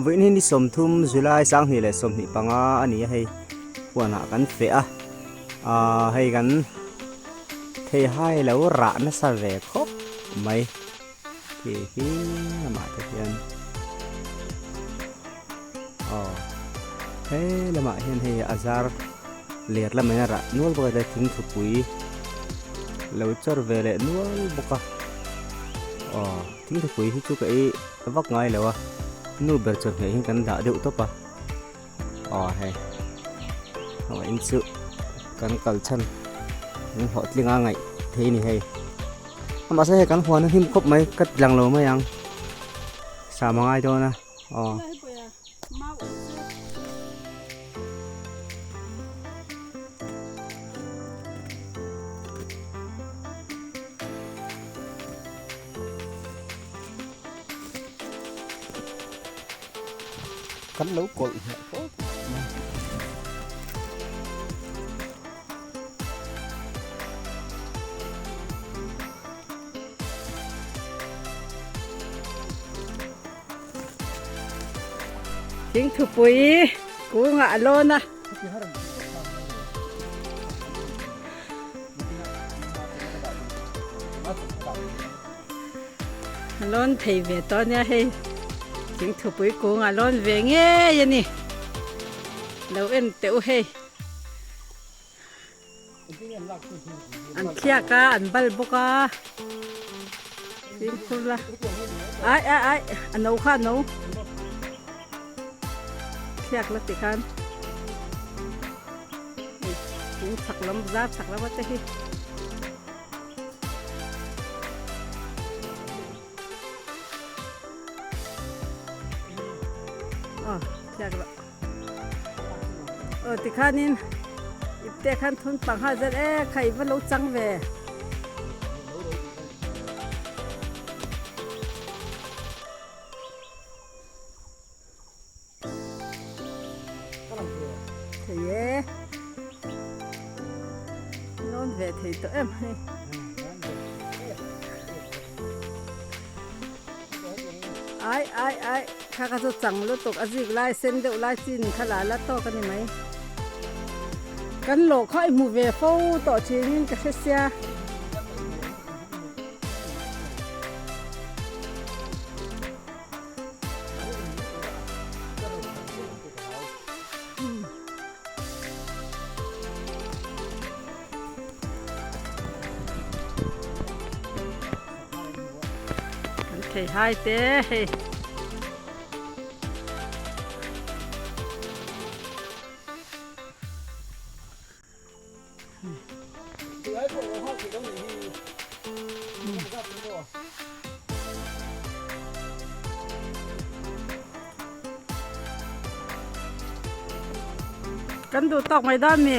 วินนี่สมทุมจุลายสังนี่แหละสมนี่ปังอันนี้ให้ปวนะกันเฟะให้กันเทให้แล้วระนะสะเวครบไหมเที่ที่มาตะเคียนเฮ้ละมาเห็นให้อาซาร์เลียดละไม่น่าระนวลบ่ได้ทิ้งทุปุยแล้วจอร์เวเลนวลบ่กะทิ้งทุปุยที่จุกไอ้วักง่ายแล้ววะนูเบอร์จอร์เวหิงกันด่าเดือดตัวปะให้เอาอินสุกันกัลชันนี่หอดลิงอ่างไงเทนี่ให้มาใส่กันหัวนั่นหิมครบไหมกัดหลังโลไหมยังสามง่ายตัวนะกันlâu cội chính thu bụi cú ngạ lôn à lôn thì về to nha hay chính thu bụi cú ngạ lôn về nghe vậy nè lâu em tiểu hay ăn kia cá ăn bal bốc cá chính thu là ai ăn nấu khá nấu yak la tikan ini saklam zat saklam wat hi yak la tikanin ipte khan thun pang ha zat khai va lo chang ve thế non về thì tụi em hay ai khá khá cho chẳng lúc tục azig lai sen đậu lai chín khá là lát to cái này mấy cắn lỗ khỏi mù về phô tỏ chín cái xe xe thì hai téกันดูตอกไม่ได้มี